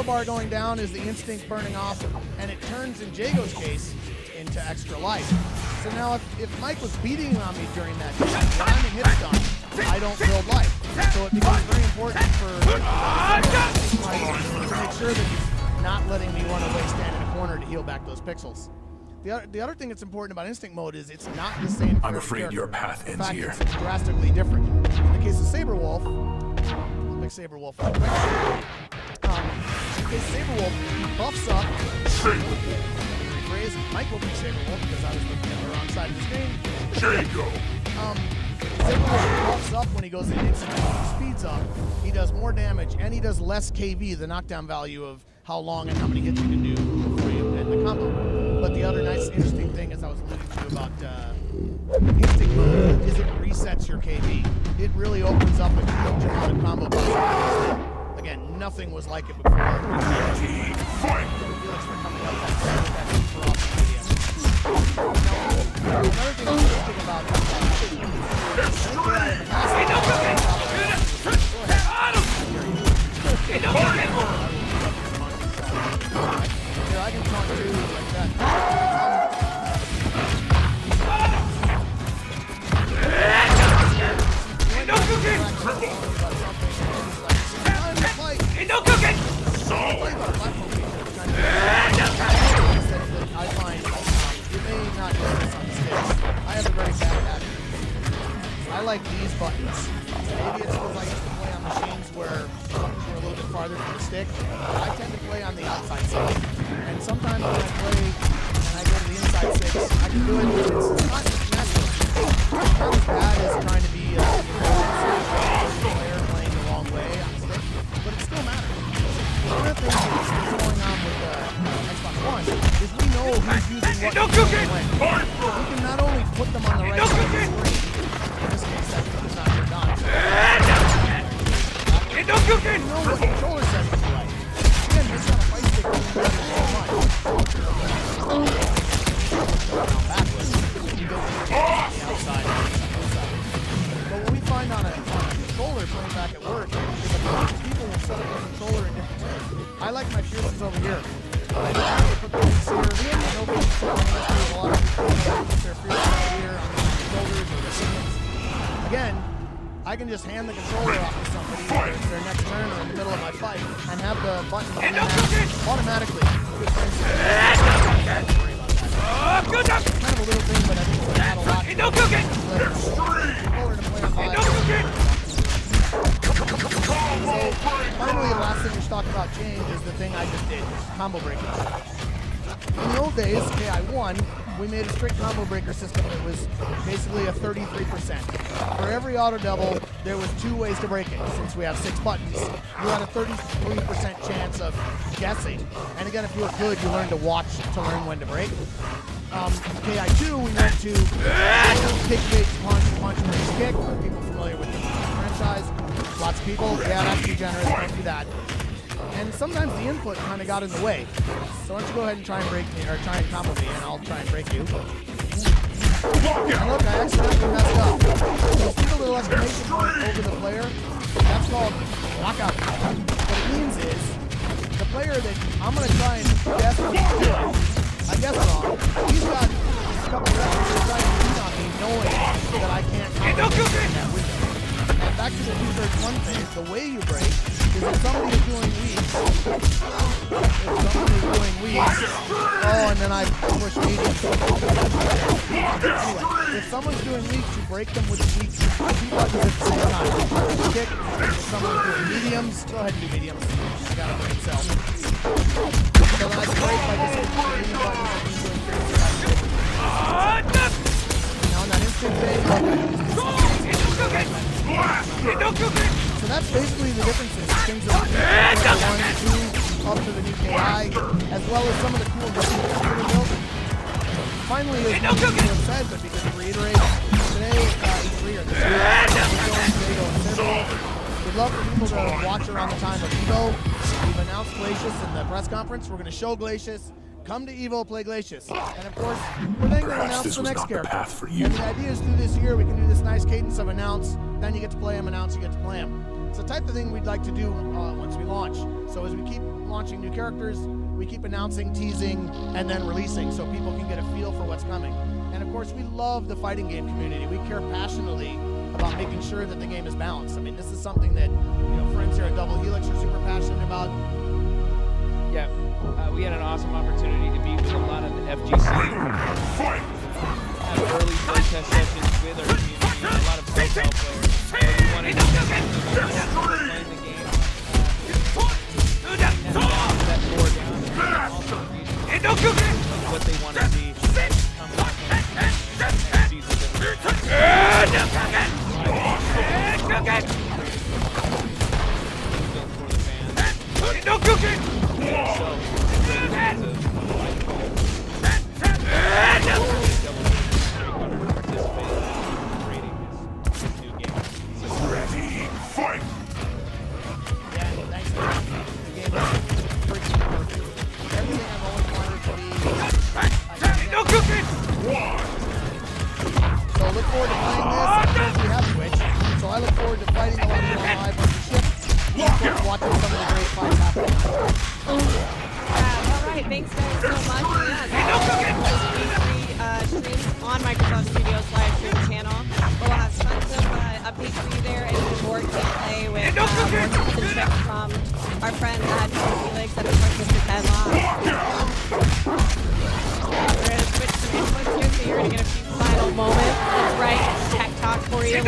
Bar going down is the instinct burning off, and it turns, in Jago's case, into extra life. So now if Mike was beating on me during that time, when I'm in hit stun, I don't build life. So it becomes very important for Mike to make sure that he's not letting me run away, stand in a corner to heal back those pixels. The other thing that's important about instinct mode is it's not the same. I'm afraid your path ends here. It's drastically different. In the case of Sabrewulf, I'll make Sabrewulf real quick. In case of Sabrewulf, he buffs up. Mike will be Sabrewulf because I was looking at the wrong side of the screen. Jago. Sabrewulf buffs up when he goes in instant mode. He speeds up. He does more damage, and he does less KV, the knockdown value of how long and how many hits you can do before you end the combo. But the other nice, interesting thing, as I was alluding to about instinct mode, is it resets your KV. It really opens up a huge amount of combo possibilities. Again, nothing was like it before. Fight! Another thing interesting about here, I can talk to you like that. No cooking! I find, you may not know this on stage, I have a very bad habit. I like these buttons. Maybe it's because I used to play on machines where farther from the stick. I tend to play on the outside side. And sometimes when I play and I go to the inside six, I can do it. It's not necessarily not as bad as trying to be a player playing the wrong way on the stick, but it still matters. One of the things that's going on with Xbox One is we know who's using what and when. We can not only put them on the right side of the screen, in this case that's not your done. We know what controller settings you like. Again, just on a fight stick, you can do so much. Backwards, you go from the outside to the inside. But what we find on a controller playing back at work is that most people will set up their controller in different ways. I like my piercings over here. I know people put their piercings here. I know people put a lot of people put their piercings over here on the shoulders or the shins. Again, I can just hand the controller off to somebody whether it's their next turn or in the middle of my fight and have the button automatically. It's kind of a little thing, but I think it's not a lot. Controller to play on 5. So finally, the last thing we should talk about change is the thing I just did, combo breaking. In the old days, KI1, we made a strict combo breaker system that was basically a 33%. For every auto double, there was 2 ways to break it. Since we have 6 buttons, you had a 33% chance of guessing. And again, if you were good, you learned to watch to learn when to break. KI2, we went to kick, bait, punch, release, kick. For people familiar with the franchise, lots of people, yeah, that's too generous, don't do that. And sometimes the input kind of got in the way. So why don't you go ahead and try and break me, or try and combo me, and I'll try and break you. And look, I accidentally messed up. So see the little exclamation point over the player? That's called lockout. What it means is, the player that I'm going to try and guess what he's doing, I guess wrong. He's got a couple of seconds trying to beat on me, knowing that I can't combo in that window. And back to the 2/3 phase, the way you break is if somebody is doing weeks, oh, and then I push medium. Anyway, if someone's doing weeks, you break them with weeks, 2 buttons at the same time. Kick. If someone's doing mediums, go ahead and do mediums. I got a brain cell. So then I break by just hitting medium buttons and he's doing crazy. Now in that instant phase, so that's basically the differences. Things that we 1, 2, up to the new KI, as well as some of the cool buttons that we built. Finally, as we have said, but because we reiterate, today, E3 or this year, we'd love for people to watch around the time of EVO. We've announced Glacius in the press conference. We're going to show Glacius. Come to EVO, play Glacius. And of course, we're then going to announce the next character. And the idea is through this year, we can do this nice cadence of announce, then you get to play him, announce, you get to play him. It's the type of thing we'd like to do once we launch. So as we keep launching new characters, we keep announcing, teasing, and then releasing so people can get a feel for what's coming. And of course, we love the fighting game community. We care passionately about making sure that the game is balanced. I mean, this is something that, friends here at Double Helix are super passionate about. Yeah, we had an awesome opportunity to meet with a lot of the FGC, have early playtest sessions with our community, and a lot of profile players. We wanted to playing the game, and that board down, and also what they want to see come up and season Ready, fight! Yeah, thanks for the game. Freaking perfect. Everything I've always wanted to be. So look forward to playing this. Of course, we have Twitch. So I look forward to fighting a lot of you on live on the ship. Look forward to watching some of the great fights happening. All right, thanks guys so much. Streams on Microsoft Studios live stream channel. We'll have tons of updates for you there and more gameplay with more tips and tricks from our friends at Double Helix and of course Mr. Ted Lobb. We're going to switch to inputs here, so you're going to get a few final moments. That's right, tech talk for you.